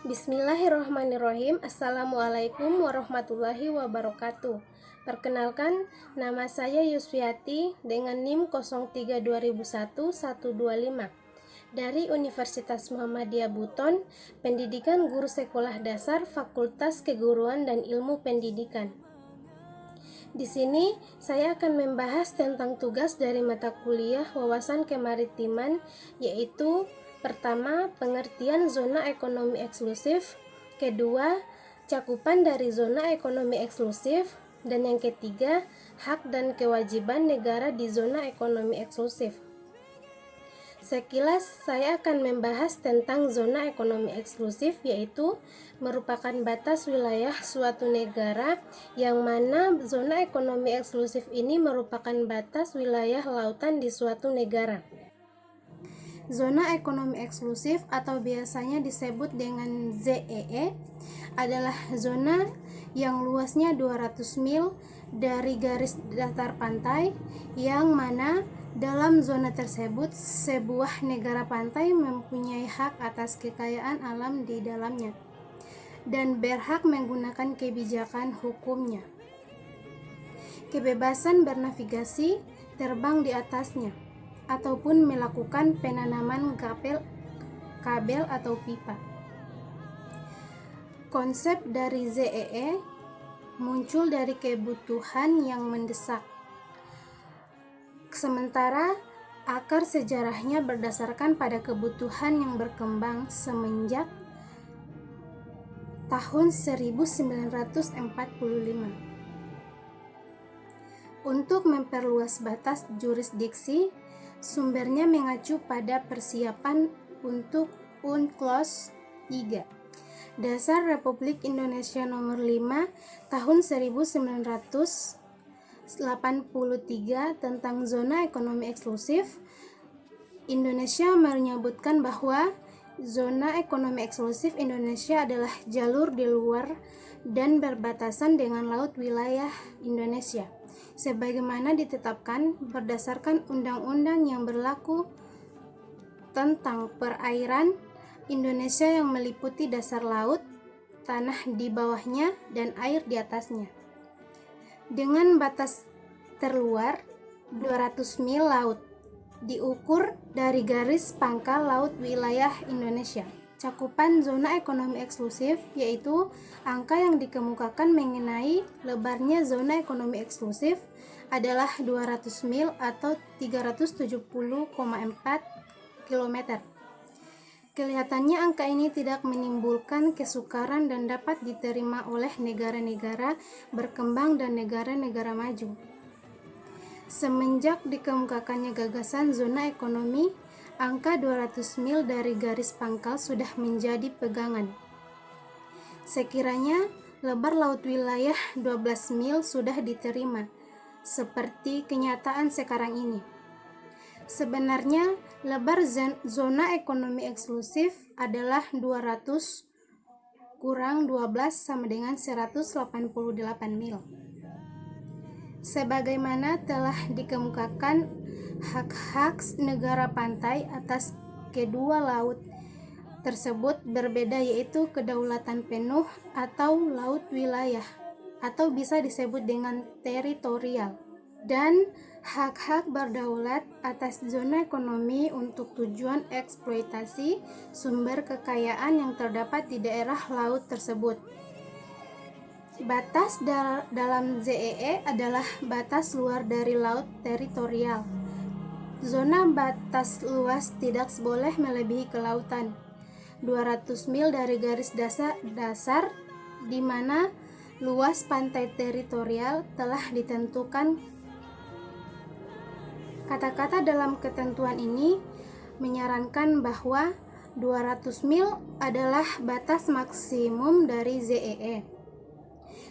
Bismillahirrahmanirrahim. Assalamualaikum warahmatullahi wabarakatuh. Perkenalkan, nama saya Yusviati dengan NIM 03201125 dari Universitas Muhammadiyah Buton, Pendidikan Guru Sekolah Dasar Fakultas Keguruan dan Ilmu Pendidikan. Di sini saya akan membahas tentang tugas dari mata kuliah Wawasan Kemaritiman, yaitu pertama, pengertian zona ekonomi eksklusif, kedua, cakupan dari zona ekonomi eksklusif, dan yang ketiga, hak dan kewajiban negara di zona ekonomi eksklusif. Sekilas saya akan membahas tentang zona ekonomi eksklusif, yaitu merupakan batas wilayah suatu negara yang mana zona ekonomi eksklusif ini merupakan batas wilayah lautan di suatu negara. Zona ekonomi eksklusif atau biasanya disebut dengan ZEE adalah zona yang luasnya 200 mil dari garis datar pantai, yang mana dalam zona tersebut sebuah negara pantai mempunyai hak atas kekayaan alam di dalamnya dan berhak menggunakan kebijakan hukumnya, kebebasan bernavigasi, terbang di atasnya, ataupun melakukan penanaman kabel atau pipa. Konsep dari ZEE muncul dari kebutuhan yang mendesak, sementara akar sejarahnya berdasarkan pada kebutuhan yang berkembang semenjak tahun 1945. Untuk memperluas batas jurisdiksi, sumbernya mengacu pada persiapan untuk UNCLOS III, Dasar Republik Indonesia Nomor 5 Tahun 1983 tentang zona ekonomi eksklusif. Indonesia menyebutkan bahwa zona ekonomi eksklusif Indonesia adalah jalur di luar dan berbatasan dengan laut wilayah Indonesia, sebagaimana ditetapkan berdasarkan undang-undang yang berlaku tentang perairan Indonesia yang meliputi dasar laut, tanah di bawahnya, dan air di atasnya. Dengan batas terluar 200 mil laut, diukur dari garis pangkal laut wilayah Indonesia. Cakupan zona ekonomi eksklusif yaitu angka yang dikemukakan mengenai lebarnya zona ekonomi eksklusif adalah 200 mil atau 370,4 km. Kelihatannya angka ini tidak menimbulkan kesukaran dan dapat diterima oleh negara-negara berkembang dan negara-negara maju. Semenjak dikemukakannya gagasan zona ekonomi, angka 200 mil dari garis pangkal sudah menjadi pegangan. Sekiranya lebar laut wilayah 12 mil sudah diterima, seperti kenyataan sekarang ini. Sebenarnya, lebar zona ekonomi eksklusif adalah 200 kurang 12 sama dengan 188 mil. Sebagaimana telah dikemukakan, hak-hak negara pantai atas kedua laut tersebut berbeda, yaitu kedaulatan penuh atau laut wilayah, atau bisa disebut dengan teritorial, dan hak-hak berdaulat atas zona ekonomi untuk tujuan eksploitasi sumber kekayaan yang terdapat di daerah laut tersebut. Batas dalam ZEE adalah batas luar dari laut teritorial. Zona batas luas tidak boleh melebihi kelautan 200 mil dari garis dasar di mana luas pantai teritorial telah ditentukan. Kata-kata dalam ketentuan ini menyarankan bahwa 200 mil adalah batas maksimum dari ZEE.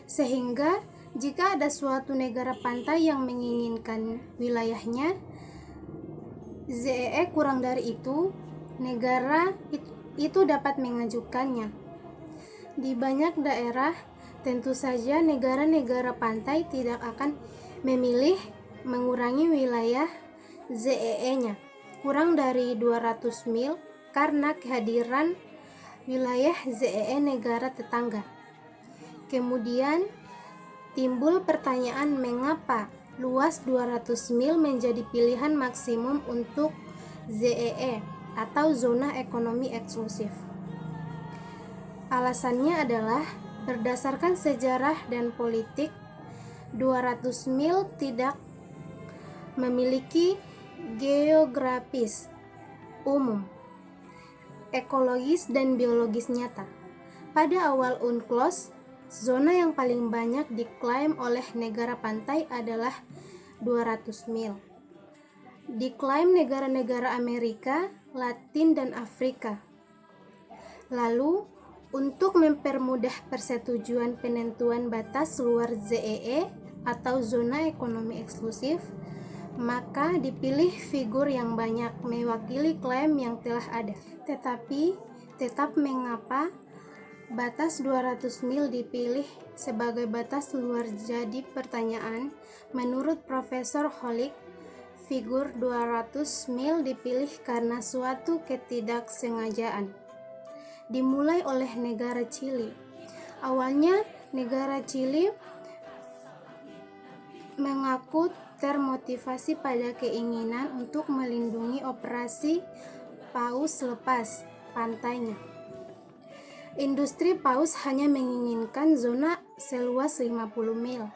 Sehingga jika ada suatu negara pantai yang menginginkan wilayahnya ZEE kurang dari itu, negara itu dapat mengajukannya. Di banyak daerah, tentu saja negara-negara pantai tidak akan memilih mengurangi wilayah ZEE-nya kurang dari 200 mil karena kehadiran wilayah ZEE negara tetangga. Kemudian timbul pertanyaan mengapa luas 200 mil menjadi pilihan maksimum untuk ZEE atau zona ekonomi eksklusif. Alasannya adalah berdasarkan sejarah dan politik, 200 mil tidak memiliki geografis umum, ekologis dan biologis nyata. Pada awal UNCLOS, zona yang paling banyak diklaim oleh negara pantai adalah 200 mil. Diklaim negara-negara Amerika, Latin, dan Afrika. Lalu, untuk mempermudah persetujuan penentuan batas luar ZEE atau zona ekonomi eksklusif, maka dipilih figur yang banyak mewakili klaim yang telah ada. Tetapi, tetap mengapa batas 200 mil dipilih sebagai batas luar jadi pertanyaan. Menurut Profesor Holik, figur 200 mil dipilih karena suatu ketidaksengajaan. Dimulai oleh negara Chili. Awalnya, negara Chili mengaku termotivasi pada keinginan untuk melindungi operasi paus lepas pantainya. Industri paus hanya menginginkan zona seluas 50 mil,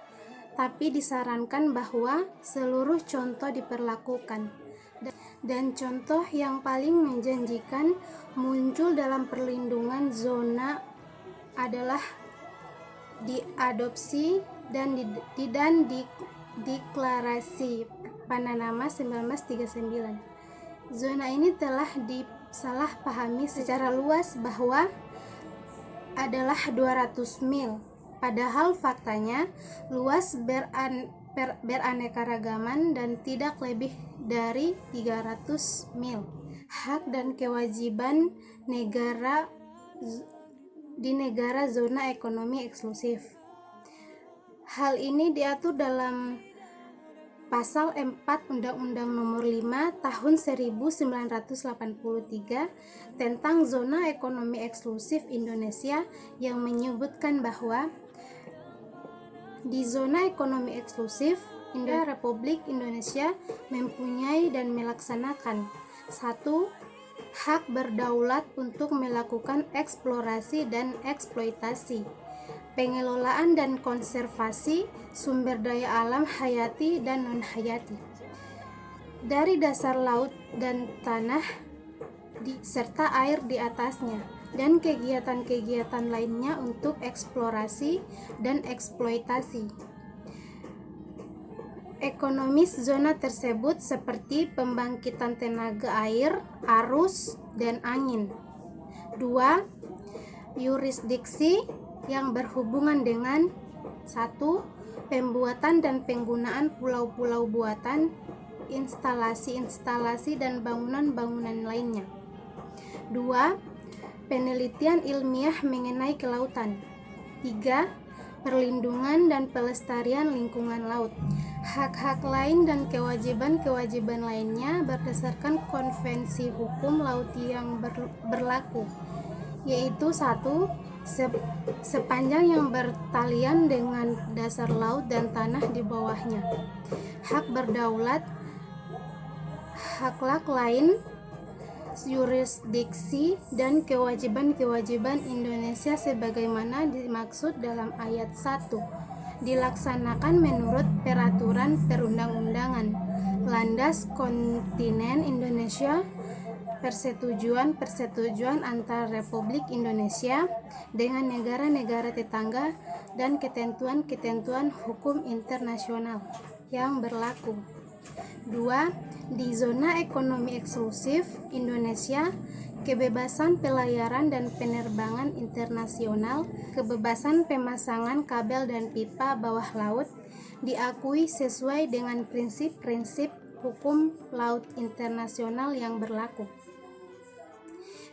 tapi disarankan bahwa seluruh contoh diperlakukan. Dan contoh yang paling menjanjikan muncul dalam perlindungan zona adalah diadopsi dan Deklarasi Panama 1939. Zona ini telah disalahpahami secara luas bahwa adalah 200 mil, padahal faktanya luas beraneka-ragaman dan tidak lebih dari 300 mil. Hak dan kewajiban negara di negara zona ekonomi eksklusif. Hal ini diatur dalam Pasal 4 Undang-Undang Nomor 5 Tahun 1983 tentang Zona Ekonomi Eksklusif Indonesia yang menyebutkan bahwa di zona ekonomi eksklusif, Republik Indonesia mempunyai dan melaksanakan 1. Hak berdaulat untuk melakukan eksplorasi dan eksploitasi, pengelolaan dan konservasi sumber daya alam hayati dan non-hayati dari dasar laut dan tanah serta air di atasnya, dan kegiatan-kegiatan lainnya untuk eksplorasi dan eksploitasi ekonomis zona tersebut seperti pembangkitan tenaga air, arus, dan angin. 2. Yurisdiksi yang berhubungan dengan 1. Pembuatan dan penggunaan pulau-pulau buatan, instalasi-instalasi dan bangunan-bangunan lainnya. 2. Penelitian ilmiah mengenai kelautan. 3. Perlindungan dan pelestarian lingkungan laut. Hak-hak lain dan kewajiban-kewajiban lainnya berdasarkan konvensi hukum laut yang berlaku, yaitu 1. Sepanjang yang bertalian dengan dasar laut dan tanah di bawahnya. Hak berdaulat, hak lain, yurisdiksi, dan kewajiban-kewajiban Indonesia sebagaimana dimaksud dalam ayat 1 dilaksanakan menurut peraturan perundang-undangan landas kontinen Indonesia, persetujuan antar Republik Indonesia dengan negara-negara tetangga, dan ketentuan-ketentuan hukum internasional yang berlaku. 2. Di zona ekonomi eksklusif Indonesia, kebebasan pelayaran dan penerbangan internasional, kebebasan pemasangan kabel dan pipa bawah laut diakui sesuai dengan prinsip-prinsip hukum laut internasional yang berlaku.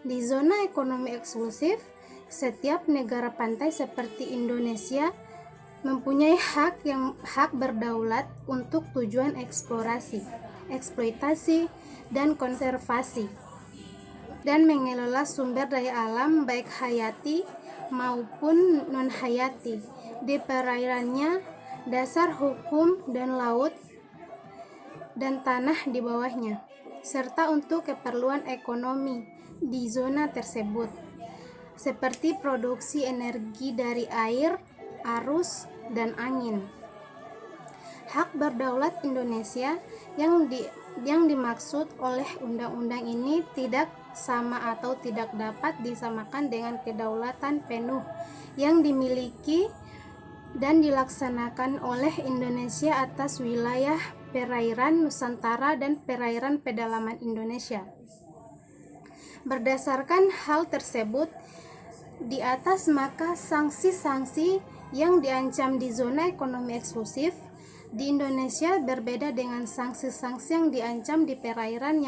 Di zona ekonomi eksklusif, setiap negara pantai seperti Indonesia mempunyai hak berdaulat untuk tujuan eksplorasi, eksploitasi, dan konservasi. dan mengelola sumber daya alam baik hayati maupun non-hayati di perairannya, dasar hukum dan laut, dan tanah di bawahnya, serta untuk keperluan ekonomi di zona tersebut, seperti produksi energi dari air, arus, dan angin. Hak berdaulat Indonesia yang dimaksud oleh undang-undang ini tidak sama atau tidak dapat disamakan dengan kedaulatan penuh yang dimiliki dan dilaksanakan oleh Indonesia atas wilayah perairan Nusantara dan perairan pedalaman Indonesia. Berdasarkan hal tersebut di atas, maka sanksi-sanksi yang diancam di zona ekonomi eksklusif di Indonesia berbeda dengan sanksi-sanksi yang diancam di perairan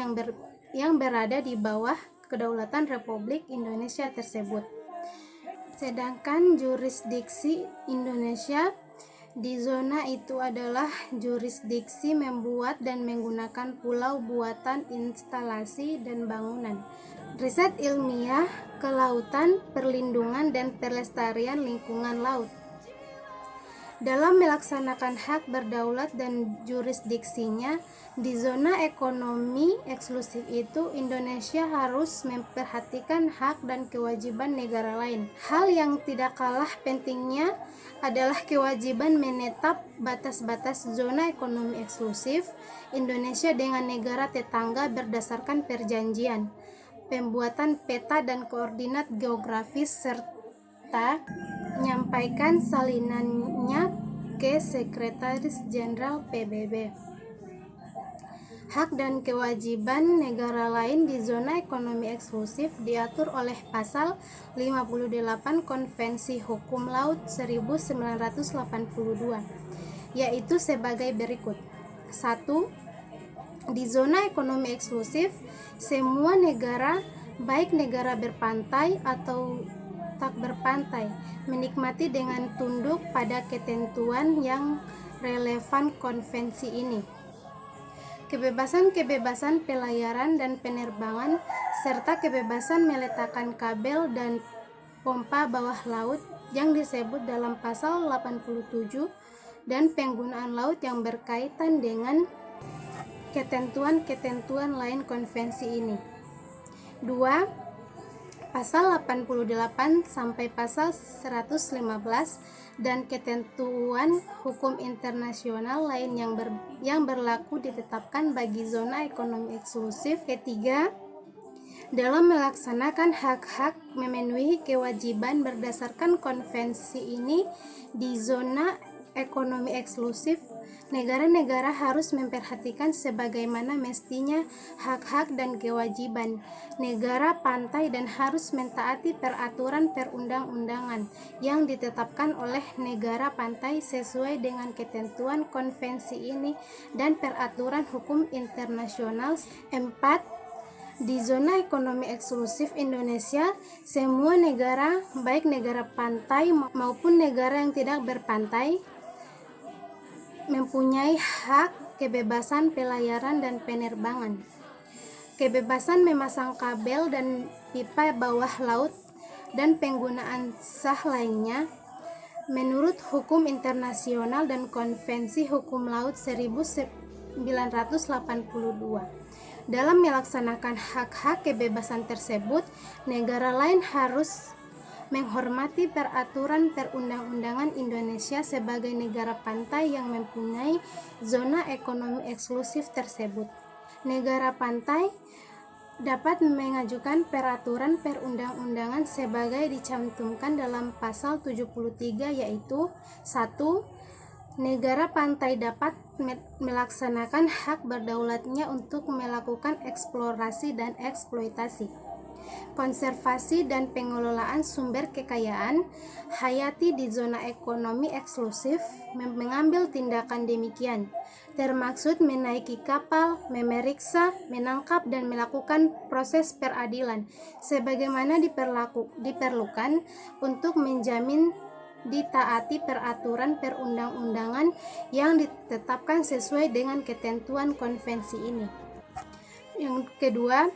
yang berada di bawah kedaulatan Republik Indonesia tersebut. Sedangkan jurisdiksi Indonesia di zona itu adalah jurisdiksi membuat dan menggunakan pulau buatan, instalasi, dan bangunan, riset ilmiah, kelautan, perlindungan, dan pelestarian lingkungan laut. Dalam melaksanakan hak berdaulat dan jurisdiksinya di zona ekonomi eksklusif itu, Indonesia harus memperhatikan hak dan kewajiban negara lain. Hal yang tidak kalah pentingnya adalah kewajiban menetap batas-batas zona ekonomi eksklusif Indonesia dengan negara tetangga berdasarkan perjanjian, pembuatan peta dan koordinat geografis, serta menyampaikan salinannya ke Sekretaris Jenderal PBB. Hak dan kewajiban negara lain di zona ekonomi eksklusif diatur oleh Pasal 58 Konvensi Hukum Laut 1982, yaitu sebagai berikut. 1. Di zona ekonomi eksklusif, semua negara, baik negara berpantai atau tak berpantai, menikmati dengan tunduk pada ketentuan yang relevan konvensi ini. Kebebasan-kebebasan pelayaran dan penerbangan, serta kebebasan meletakkan kabel dan pompa bawah laut yang disebut dalam pasal 87, dan penggunaan laut yang berkaitan dengan ketentuan-ketentuan lain konvensi ini. 2. Pasal 88 sampai pasal 115 dan ketentuan hukum internasional lain yang berlaku ditetapkan bagi zona ekonomi eksklusif. Ketiga, dalam melaksanakan hak-hak memenuhi kewajiban berdasarkan konvensi ini di zona ekonomi eksklusif, negara-negara harus memperhatikan sebagaimana mestinya hak-hak dan kewajiban negara pantai dan harus mentaati peraturan perundang-undangan yang ditetapkan oleh negara pantai sesuai dengan ketentuan konvensi ini dan peraturan hukum internasional. 4. Di zona ekonomi eksklusif Indonesia, semua negara, baik negara pantai maupun negara yang tidak berpantai, mempunyai hak kebebasan pelayaran dan penerbangan, kebebasan memasang kabel dan pipa bawah laut, dan penggunaan sah lainnya menurut hukum internasional dan konvensi hukum laut 1982. Dalam melaksanakan hak-hak kebebasan tersebut, negara lain harus menghormati peraturan perundang-undangan Indonesia sebagai negara pantai yang mempunyai zona ekonomi eksklusif tersebut. Negara pantai dapat mengajukan peraturan perundang-undangan sebagai dicantumkan dalam pasal 73, yaitu 1. Negara pantai dapat melaksanakan hak berdaulatnya untuk melakukan eksplorasi dan eksploitasi, konservasi dan pengelolaan sumber kekayaan hayati di zona ekonomi eksklusif, mengambil tindakan demikian, termaksud menaiki kapal, memeriksa, menangkap, dan melakukan proses peradilan, sebagaimana diperlukan untuk menjamin ditaati peraturan perundang-undangan yang ditetapkan sesuai dengan ketentuan konvensi ini. Yang kedua,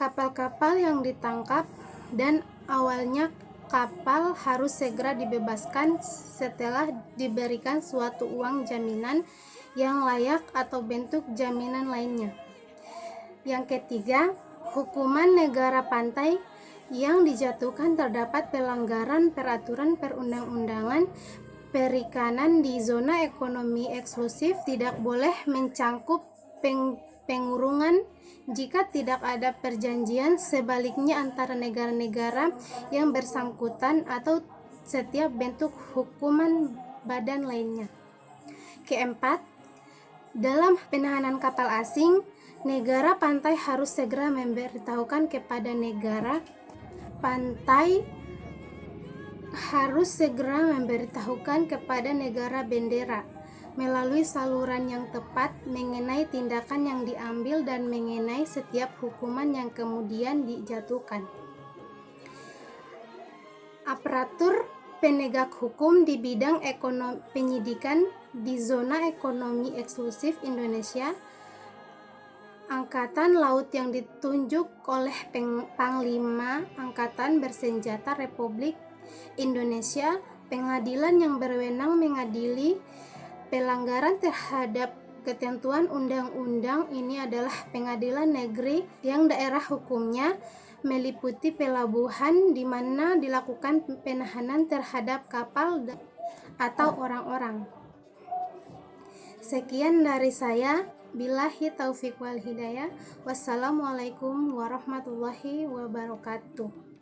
kapal-kapal yang ditangkap, dan awalnya kapal harus segera dibebaskan setelah diberikan suatu uang jaminan yang layak atau bentuk jaminan lainnya. Yang ketiga, hukuman negara pantai yang dijatuhkan terdapat pelanggaran peraturan perundang-undangan perikanan di zona ekonomi eksklusif tidak boleh mencangkup pengurungan jika tidak ada perjanjian sebaliknya antara negara-negara yang bersangkutan atau setiap bentuk hukuman badan lainnya. Keempat, dalam penahanan kapal asing, negara pantai harus segera memberitahukan kepada negara pantai negara bendera melalui saluran yang tepat mengenai tindakan yang diambil dan mengenai setiap hukuman yang kemudian dijatuhkan. Aparatur penegak hukum di bidang penyidikan di zona ekonomi eksklusif Indonesia, Angkatan Laut yang ditunjuk oleh Panglima Angkatan Bersenjata Republik Indonesia, pengadilan yang berwenang mengadili pelanggaran terhadap ketentuan undang-undang ini adalah pengadilan negeri yang daerah hukumnya meliputi pelabuhan di mana dilakukan penahanan terhadap kapal atau orang-orang. Sekian dari saya. Billahi taufiq wal hidayah. Wassalamualaikum warahmatullahi wabarakatuh.